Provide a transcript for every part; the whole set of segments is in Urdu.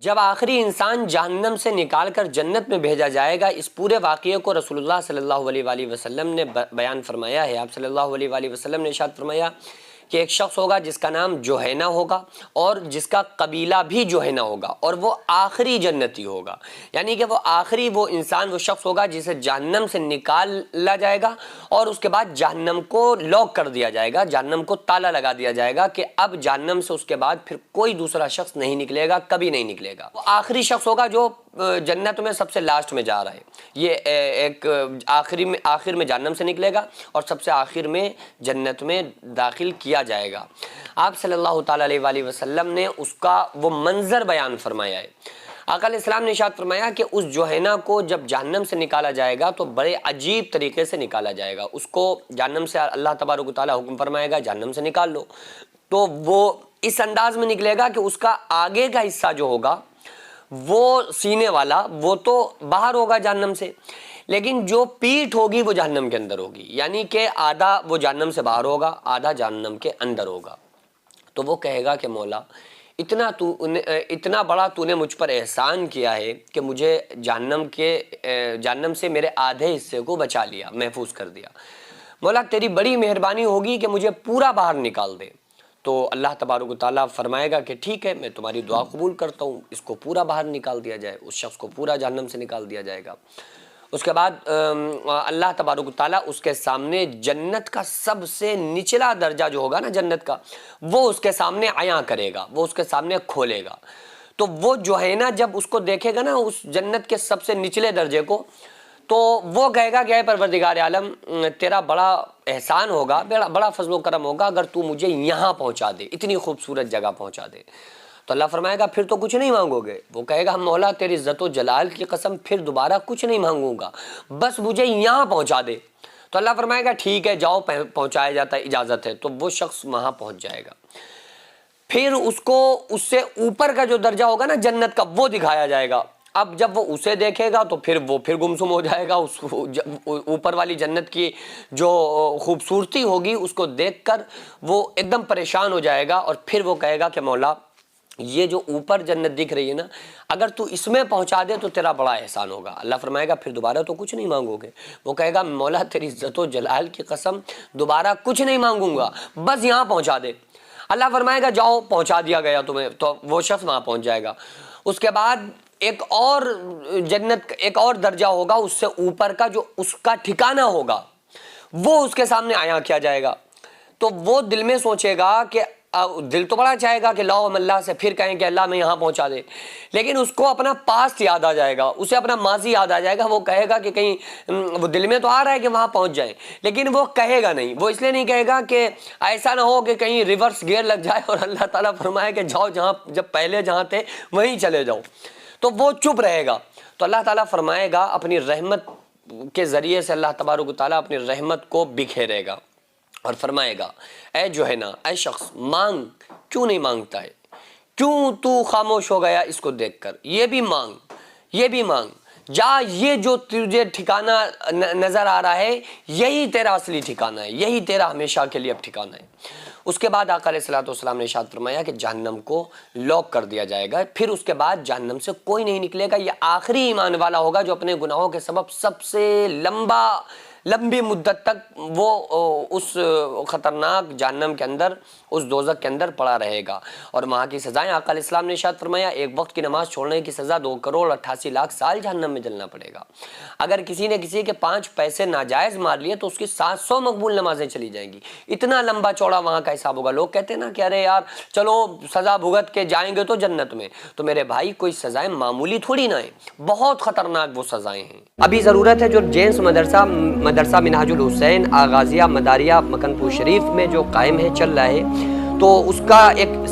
جب آخری انسان جہنم سے نکال کر جنت میں بھیجا جائے گا، اس پورے واقعے کو رسول اللہ صلی اللہ علیہ وآلہ وسلم نے بیان فرمایا ہے۔ آپ صلی اللہ علیہ وآلہ وسلم نے ارشاد فرمایا کہ ایک شخص ہوگا جس کا نام جوہینہ ہوگا اور جس کا قبیلہ بھی جوہینہ ہوگا، اور وہ آخری جنتی ہوگا، یعنی کہ وہ آخری وہ انسان وہ شخص ہوگا جسے جہنم سے نکالا جائے گا، اور اس کے بعد جہنم کو لاک کر دیا جائے گا، جہنم کو تالا لگا دیا جائے گا کہ اب جہنم سے اس کے بعد پھر کوئی دوسرا شخص نہیں نکلے گا، کبھی نہیں نکلے گا۔ وہ آخری شخص ہوگا جو جنت میں سب سے لاسٹ میں جا رہا ہے، یہ ایک آخر میں جہنم سے نکلے گا اور سب سے آخر میں جنت میں داخل کیا جائے گا۔ آپ صلی اللہ تعالیٰ علیہ وآلہ وسلم نے اس کا وہ منظر بیان فرمایا ہے۔ آقا علیہ السلام نے ارشاد فرمایا کہ اس جوہینہ کو جب جہنم سے نکالا جائے گا تو بڑے عجیب طریقے سے نکالا جائے گا۔ اس کو جہنم سے اللہ تبارک و تعالیٰ حکم فرمائے گا جہنم سے نکال لو، تو وہ اس انداز میں نکلے گا کہ اس کا آگے کا حصہ جو ہوگا وہ سینے والا وہ تو باہر ہوگا جہنم سے، لیکن جو پیٹھ ہوگی وہ جہنم کے اندر ہوگی، یعنی کہ آدھا وہ جہنم سے باہر ہوگا، آدھا جہنم کے اندر ہوگا۔ تو وہ کہے گا کہ مولا اتنا بڑا تو نے مجھ پر احسان کیا ہے کہ مجھے جہنم سے میرے آدھے حصے کو بچا لیا، محفوظ کر دیا۔ مولا تیری بڑی مہربانی ہوگی کہ مجھے پورا باہر نکال دے۔ تو اللہ تبارک و تعالیٰ فرمائے گا کہ ٹھیک ہے، میں تمہاری دعا قبول کرتا ہوں، اس کو پورا باہر نکال دیا جائے، اس شخص کو پورا جہنم سے نکال دیا جائے گا۔ اس کے بعد اللہ تبارک و تعالیٰ اس کے سامنے جنت کا سب سے نچلا درجہ جو ہوگا نا جنت کا، وہ اس کے سامنے عیاں کرے گا، وہ اس کے سامنے کھولے گا۔ تو وہ جو ہے نا جب اس کو دیکھے گا نا اس جنت کے سب سے نچلے درجے کو، تو وہ کہے گا کہ اے پروردگار عالم، تیرا بڑا احسان ہوگا، بڑا فضل و کرم ہوگا اگر تو مجھے یہاں پہنچا دے، اتنی خوبصورت جگہ پہنچا دے۔ تو اللہ فرمائے گا پھر تو کچھ نہیں مانگو گے؟ وہ کہے گا مولا تیری عزت و جلال کی قسم پھر دوبارہ کچھ نہیں مانگوں گا، بس مجھے یہاں پہنچا دے۔ تو اللہ فرمائے گا ٹھیک ہے جاؤ، پہنچایا جاتا ہے، اجازت ہے۔ تو وہ شخص وہاں پہنچ جائے گا، پھر اس کو اس سے اوپر کا جو درجہ ہوگا نا جنت کا وہ دکھایا جائے گا۔ اب جب وہ اسے دیکھے گا تو پھر وہ گمسم ہو جائے گا، اس اوپر والی جنت کی جو خوبصورتی ہوگی اس کو دیکھ کر وہ ایک دم پریشان ہو جائے گا، اور پھر وہ کہے گا کہ مولا یہ جو اوپر جنت دکھ رہی ہے نا، اگر تو اس میں پہنچا دے تو تیرا بڑا احسان ہوگا۔ اللہ فرمائے گا پھر دوبارہ تو کچھ نہیں مانگو گے؟ وہ کہے گا مولا تیری عزت و جلال کی قسم دوبارہ کچھ نہیں مانگوں گا، بس یہاں پہنچا دے۔ اللہ فرمائے گا جاؤ، پہنچا دیا گیا تمہیں۔ تو وہ شخص وہاں پہنچ جائے گا۔ اس کے بعد ایک اور جنت ایک اور درجہ ہوگا اس سے اوپر کا، جو اس کا ٹھکانہ ہوگا وہ اس کے سامنے عیاں کیا جائے گا۔ تو وہ دل میں سوچے گا کہ دل تو بڑا چاہے گا کہ لاؤ ہم اللہ سے پھر کہیں کہ اللہ میں یہاں پہنچا دے، لیکن اس کو اپنا پاسٹ یاد آ جائے گا، اسے اپنا ماضی یاد آ جائے گا۔ وہ کہے گا کہ کہیں وہ دل میں تو آ رہا ہے کہ وہاں پہنچ جائیں، لیکن وہ کہے گا نہیں۔ وہ اس لیے نہیں کہے گا کہ ایسا نہ ہو کہ کہیں ریورس گیئر لگ جائے اور اللہ تعالیٰ فرمائے کہ جاؤ جب پہلے جہاں تھے وہیں چلے جاؤ، تو وہ چپ رہے گا۔ تو اللہ تعالیٰ فرمائے گا اپنی رحمت کے ذریعے سے اللہ تبارک و تعالیٰ اپنی رحمت کو بکھیرے گا اور فرمائے گا اے جوہینہ، اے شخص مانگ، کیوں نہیں مانگتا ہے؟ کیوں تو خاموش ہو گیا اس کو دیکھ کر؟ یہ بھی مانگ، یہ بھی مانگ، جا، یہ جو تجھے ٹھکانہ نظر آ رہا ہے یہی تیرا اصلی ٹھکانہ ہے، یہی تیرا ہمیشہ کے لیے اب ٹھکانہ ہے۔ اس کے بعد آقا علیہ السلام نے ارشاد فرمایا کہ جہنم کو لاک کر دیا جائے گا، پھر اس کے بعد جہنم سے کوئی نہیں نکلے گا۔ یہ آخری ایمان والا ہوگا جو اپنے گناہوں کے سبب سب سے لمبی مدت تک وہ اس خطرناک جہنم کے اندر، اس دوزخ کے اندر پڑا رہے گا، اور وہاں کی سزائیں آقا علیہ السلام نے ارشاد فرمایا ایک وقت کی نماز چھوڑنے کی سزا 2,88,00,000 سال جہنم میں جلنا پڑے گا۔ اگر کسی نے کسی کے 5 پیسے ناجائز مار لیے تو اس کی 700 مقبول نمازیں چلی جائیں گی۔ اتنا لمبا چوڑا وہاں کا حساب ہوگا۔ لوگ کہتے ہیں نا کہ ارے یار چلو سزا بھگت کے جائیں گے تو جنت میں، تو میرے بھائی کوئی سزائیں معمولی تھوڑی نہ ہیں، بہت خطرناک وہ سزائیں ہیں۔ ابھی ضرورت ہے جو جینس مدرسہ منہاج الحسین آغازیہ مداریہ مکن پور شریف میں جو قائم ہے، چل رہا ہے، تو اس کا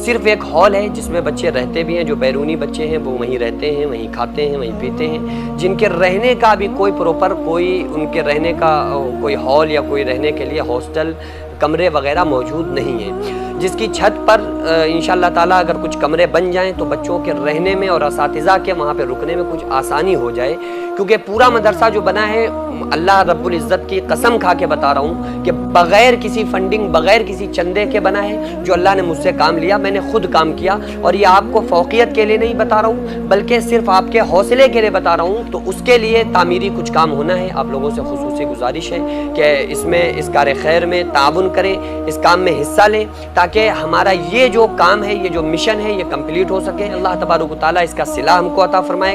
صرف ایک ہال ہے جس میں بچے رہتے بھی ہیں، جو بیرونی بچے ہیں وہ وہیں رہتے ہیں، وہیں کھاتے ہیں، وہیں پیتے ہیں، جن کے رہنے کا بھی کوئی پراپر کوئی ان کے رہنے کا کوئی ہال یا کوئی رہنے کے لیے ہاسٹل کمرے وغیرہ موجود نہیں ہیں، جس کی چھت پر انشاءاللہ تعالیٰ اگر کچھ کمرے بن جائیں تو بچوں کے رہنے میں اور اساتذہ کے وہاں پہ رکنے میں کچھ آسانی ہو جائے، کیونکہ پورا مدرسہ جو بنا ہے اللہ رب العزت کی قسم کھا کے بتا رہا ہوں کہ بغیر کسی فنڈنگ، بغیر کسی چندے کے بنا ہے، جو اللہ نے مجھ سے کام لیا، میں نے خود کام کیا، اور یہ آپ کو فوقیت کے لیے نہیں بتا رہا ہوں بلکہ صرف آپ کے حوصلے کے لیے بتا رہا ہوں۔ تو اس کے لیے تعمیری کچھ کام ہونا ہے، آپ لوگوں سے خصوصی گزارش ہے کہ اس میں، اس کار خیر میں تعاون کریں، اس کام میں حصہ لیں، تاکہ ہمارا یہ جو کام ہے، یہ جو مشن ہے، یہ کمپلیٹ ہو سکے۔ اللہ تبارک و تعالیٰ اس کا صلہ ہم کو عطا فرمائے۔